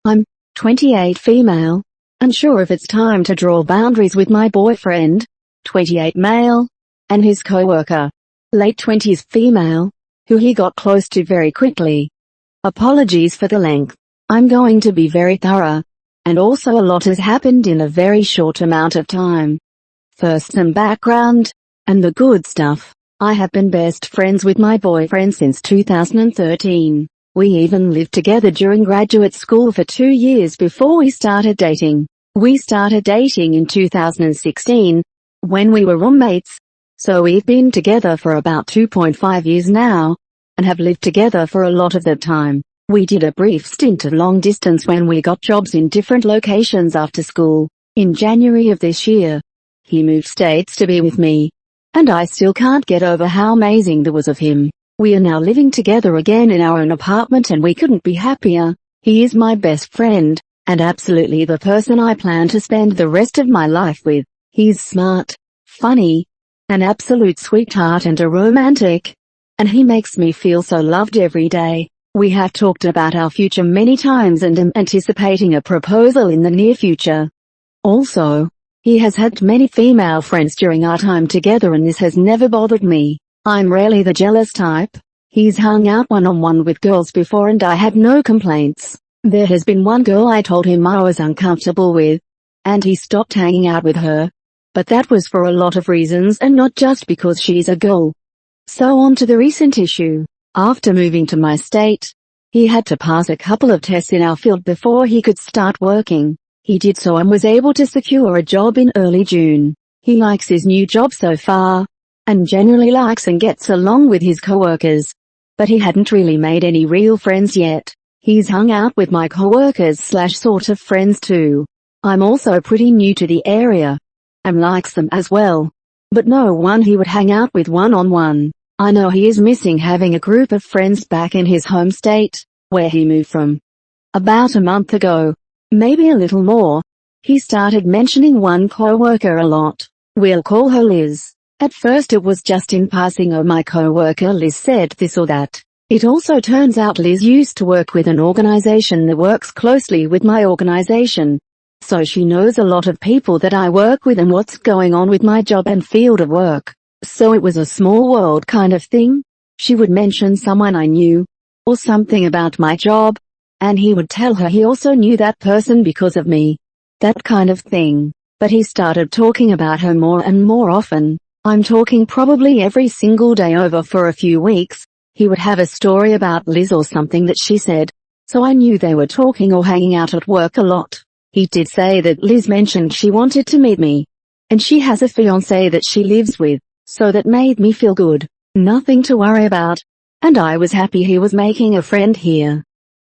I'm 28 female, unsure if it's time to draw boundaries with my boyfriend, 28 male, and his coworker, late 20s female, who he got close to very quickly. Apologies for the length. I'm going to be very thorough, and also a lot has happened in a very short amount of time. First some background, and the good stuff. I have been best friends with my boyfriend since 2013. We even lived together during graduate school for 2 years before we started dating. We started dating in 2016, when we were roommates. So we've been together for about 2.5 years now, and have lived together for a lot of that time. We did a brief stint of long distance when we got jobs in different locations after school. In January of this year, he moved states to be with me, and I still can't get over how amazing that was of him. We are now living together again in our own apartment and we couldn't be happier. He is my best friend, and absolutely the person I plan to spend the rest of my life with. He's smart, funny, an absolute sweetheart and a romantic, and he makes me feel so loved every day. We have talked about our future many times and am anticipating a proposal in the near future. Also, he has had many female friends during our time together and this has never bothered me. I'm rarely the jealous type. He's hung out one-on-one with girls before and I had no complaints. There has been one girl I told him I was uncomfortable with, and he stopped hanging out with her. But that was for a lot of reasons and not just because she's a girl. So on to the recent issue. After moving to my state, he had to pass a couple of tests in our field before he could start working. He did so and was able to secure a job in early June. He likes his new job so far, and generally likes and gets along with his coworkers. But he hadn't really made any real friends yet. He's hung out with my coworkers / sort of friends too. I'm also pretty new to the area, and likes them as well. But no one he would hang out with one-on-one. I know he is missing having a group of friends back in his home state, where he moved from. About a month ago, maybe a little more, he started mentioning one coworker a lot. We'll call her Liz. At first it was just in passing, oh my coworker Liz said this or that. It also turns out Liz used to work with an organization that works closely with my organization. So she knows a lot of people that I work with and what's going on with my job and field of work. So it was a small world kind of thing. She would mention someone I knew, or something about my job, and he would tell her he also knew that person because of me. That kind of thing. But he started talking about her more and more often. I'm talking probably every single day over for a few weeks. He would have a story about Liz or something that she said, so I knew they were talking or hanging out at work a lot. He did say that Liz mentioned she wanted to meet me, and she has a fiancé that she lives with. So that made me feel good. Nothing to worry about. And I was happy he was making a friend here.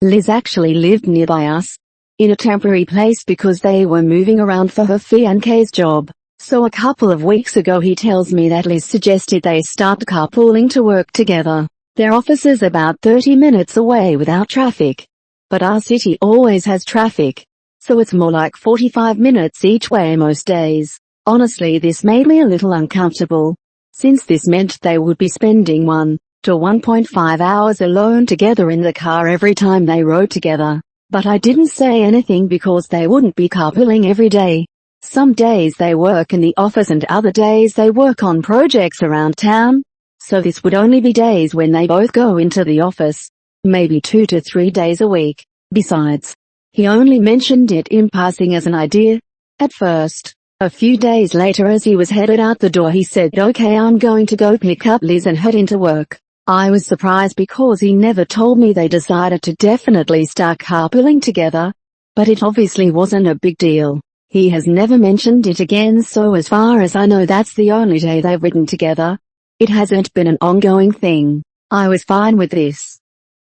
Liz actually lived nearby us, in a temporary place because they were moving around for her fiancé's job. So a couple of weeks ago he tells me that Liz suggested they start carpooling to work together. Their office is about 30 minutes away without traffic. But our city always has traffic, so it's more like 45 minutes each way most days. Honestly, this made me a little uncomfortable, since this meant they would be spending 1 to 1.5 hours alone together in the car every time they rode together. But I didn't say anything because they wouldn't be carpooling every day. Some days they work in the office and other days they work on projects around town. So this would only be days when they both go into the office, maybe 2 to 3 days a week. Besides, he only mentioned it in passing as an idea, at first. A few days later as he was headed out the door he said, okay, I'm going to go pick up Liz and head into work. I was surprised because he never told me they decided to definitely start carpooling together, but it obviously wasn't a big deal. He has never mentioned it again, so as far as I know that's the only day they've ridden together. It hasn't been an ongoing thing. I was fine with this.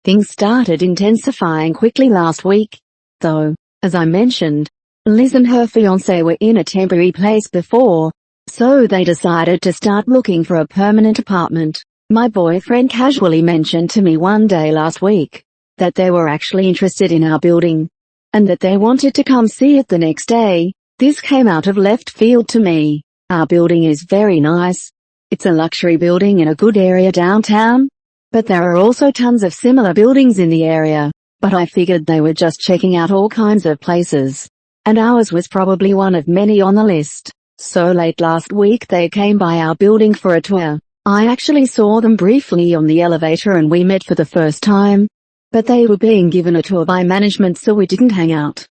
Things started intensifying quickly last week, though, as I mentioned. Liz and her fiancé were in a temporary place before, so they decided to start looking for a permanent apartment. My boyfriend casually mentioned to me one day last week that they were actually interested in our building, and that they wanted to come see it the next day. This came out of left field to me. Our building is very nice. It's a luxury building in a good area downtown, but there are also tons of similar buildings in the area. but I figured they were just checking out all kinds of places. And ours was probably one of many on the list. So late last week they came by our building for a tour. I actually saw them briefly on the elevator and we met for the first time. But they were being given a tour by management so we didn't hang out.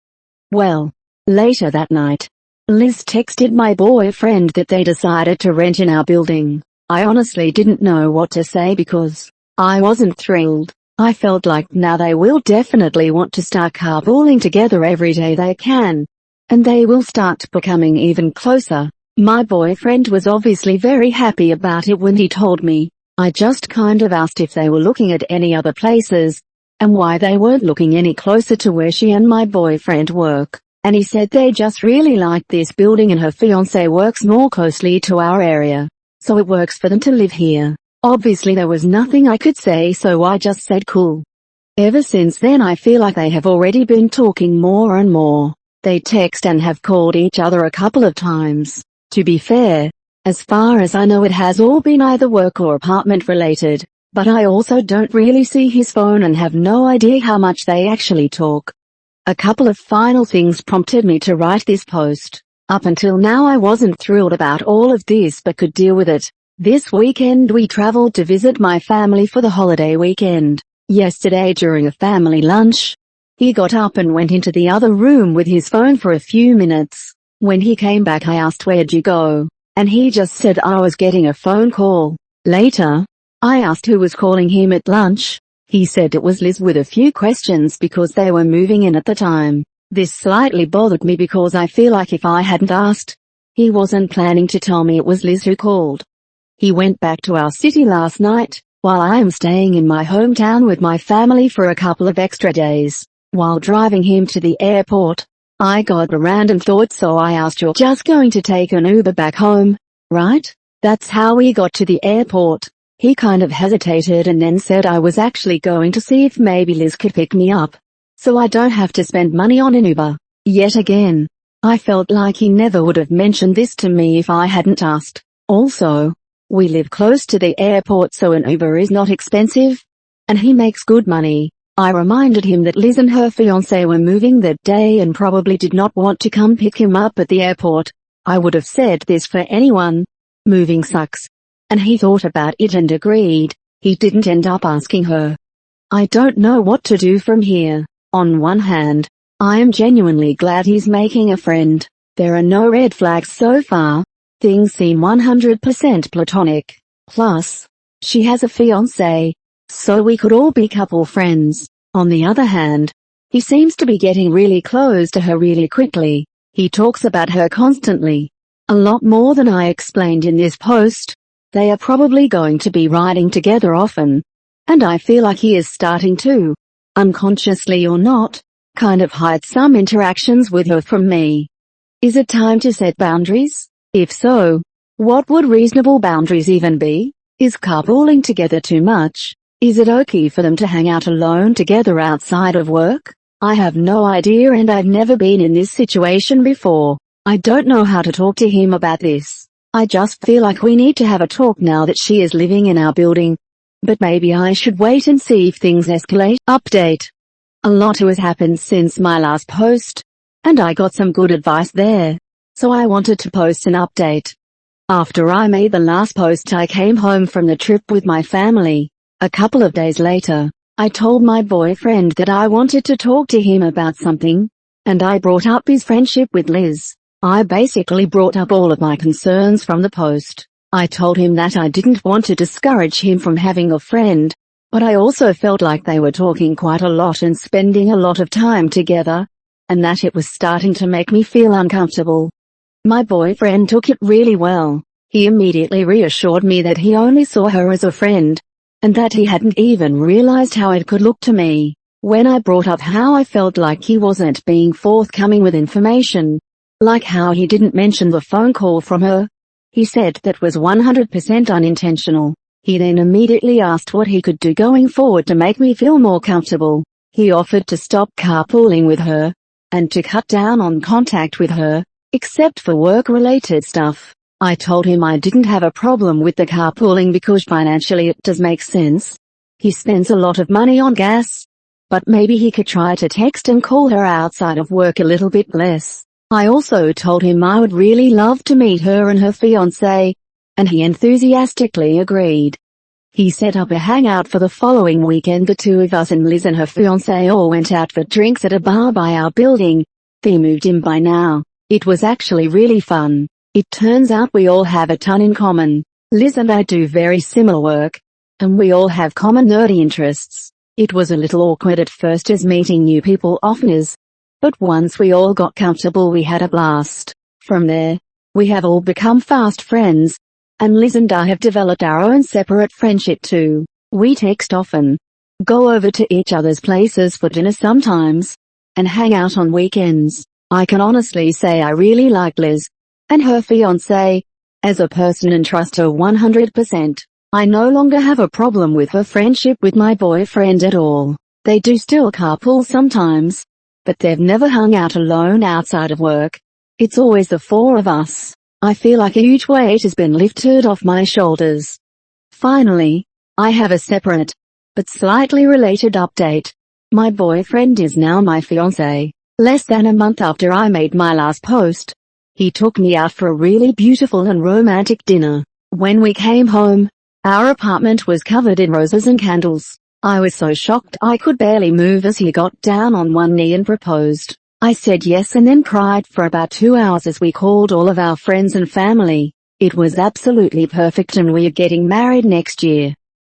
Well, later that night, Liz texted my boyfriend that they decided to rent in our building. I honestly didn't know what to say because I wasn't thrilled. I felt like now they will definitely want to start carpooling together every day they can. And they will start becoming even closer. My boyfriend was obviously very happy about it when he told me. I just kind of asked if they were looking at any other places, and why they weren't looking any closer to where she and my boyfriend work. And he said they just really like this building and her fiancé works more closely to our area. So it works for them to live here. Obviously there was nothing I could say so I just said cool. Ever since then I feel like they have already been talking more and more. They text and have called each other a couple of times. To be fair, as far as I know it has all been either work or apartment related, but I also don't really see his phone and have no idea how much they actually talk. A couple of final things prompted me to write this post. Up until now I wasn't thrilled about all of this but could deal with it. This weekend we traveled to visit my family for the holiday weekend. Yesterday during a family lunch, he got up and went into the other room with his phone for a few minutes. When he came back I asked where'd you go, and he just said I was getting a phone call. Later, I asked who was calling him at lunch. He said it was Liz with a few questions because they were moving in at the time. This slightly bothered me because I feel like if I hadn't asked, he wasn't planning to tell me it was Liz who called. He went back to our city last night, while I am staying in my hometown with my family for a couple of extra days. While driving him to the airport, I got a random thought so I asked, you're just going to take an Uber back home, right? That's how we got to the airport. He kind of hesitated and then said I was actually going to see if maybe Liz could pick me up, so I don't have to spend money on an Uber. Yet again, I felt like he never would have mentioned this to me if I hadn't asked. Also, we live close to the airport so an Uber is not expensive, and he makes good money. I reminded him that Liz and her fiancé were moving that day and probably did not want to come pick him up at the airport. I would have said this for anyone. Moving sucks. And he thought about it and agreed. He didn't end up asking her. I don't know what to do from here. On one hand, I am genuinely glad he's making a friend. There are no red flags so far. Things seem 100% platonic. Plus, she has a fiancé, so we could all be couple friends. On the other hand, he seems to be getting really close to her really quickly. He talks about her constantly. A lot more than I explained in this post. They are probably going to be riding together often. And I feel like he is starting to, unconsciously or not, kind of hide some interactions with her from me. Is it time to set boundaries? If so, what would reasonable boundaries even be? Is carpooling together too much? Is it okay for them to hang out alone together outside of work? I have no idea and I've never been in this situation before. I don't know how to talk to him about this. I just feel like we need to have a talk now that she is living in our building. But maybe I should wait and see if things escalate. Update. A lot has happened since my last post, and I got some good advice there. So I wanted to post an update. After I made the last post I came home from the trip with my family. A couple of days later, I told my boyfriend that I wanted to talk to him about something, and I brought up his friendship with Liz. I basically brought up all of my concerns from the post. I told him that I didn't want to discourage him from having a friend, but I also felt like they were talking quite a lot and spending a lot of time together, and that it was starting to make me feel uncomfortable. My boyfriend took it really well. He immediately reassured me that he only saw her as a friend, and that he hadn't even realized how it could look to me. When I brought up how I felt like he wasn't being forthcoming with information, like how he didn't mention the phone call from her, he said that was 100% unintentional. He then immediately asked what he could do going forward to make me feel more comfortable. He offered to stop carpooling with her, and to cut down on contact with her, except for work-related stuff. I told him I didn't have a problem with the carpooling because financially it does make sense. He spends a lot of money on gas, but maybe he could try to text and call her outside of work a little bit less. I also told him I would really love to meet her and her fiancé, and he enthusiastically agreed. He set up a hangout for the following weekend. The two of us and Liz and her fiancé all went out for drinks at a bar by our building. They moved in by now. It was actually really fun. It turns out we all have a ton in common. Liz and I do very similar work, and we all have common nerdy interests. It was a little awkward at first, as meeting new people often is. But once we all got comfortable, we had a blast. From there, we have all become fast friends, and Liz and I have developed our own separate friendship too. We text often, go over to each other's places for dinner sometimes, and hang out on weekends. I can honestly say I really like Liz and her fiancé as a person and trust her 100%. I no longer have a problem with her friendship with my boyfriend at all. They do still carpool sometimes, but they've never hung out alone outside of work. It's always the four of us. I feel like a huge weight has been lifted off my shoulders. Finally, I have a separate, but slightly related update. My boyfriend is now my fiancé. Less than a month after I made my last post, he took me out for a really beautiful and romantic dinner. When we came home, our apartment was covered in roses and candles. I was so shocked I could barely move as he got down on one knee and proposed. I said yes and then cried for about 2 hours as we called all of our friends and family. It was absolutely perfect and we are getting married next year.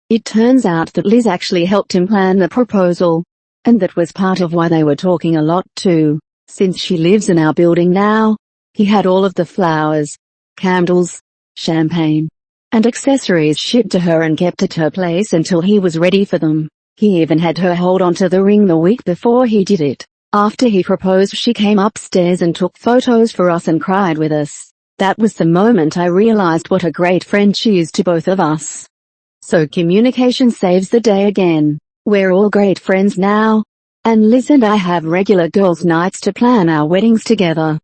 It turns out that Liz actually helped him plan the proposal, and that was part of why they were talking a lot too. Since she lives in our building now, he had all of the flowers, candles, champagne, and accessories shipped to her and kept at her place until he was ready for them. He even had her hold onto the ring the week before he did it. After he proposed, she came upstairs and took photos for us and cried with us. That was the moment I realized what a great friend she is to both of us. So communication saves the day again. We're all great friends now, and Liz and I have regular girls' nights to plan our weddings together.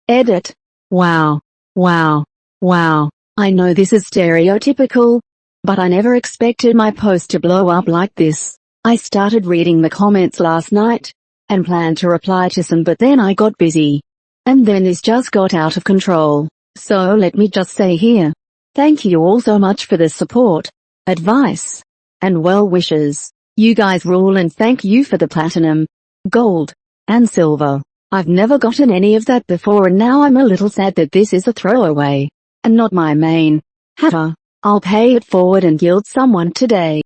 Edit. Wow. Wow. Wow. I know this is stereotypical, but I never expected my post to blow up like this. I started reading the comments last night, and planned to reply to some, but then I got busy. And then this just got out of control. So let me just say here, thank you all so much for the support, advice, and well wishes. You guys rule, and thank you for the platinum, gold, and silver. I've never gotten any of that before, and now I'm a little sad that this is a throwaway, and not my main. Haha. I'll pay it forward and gild someone today.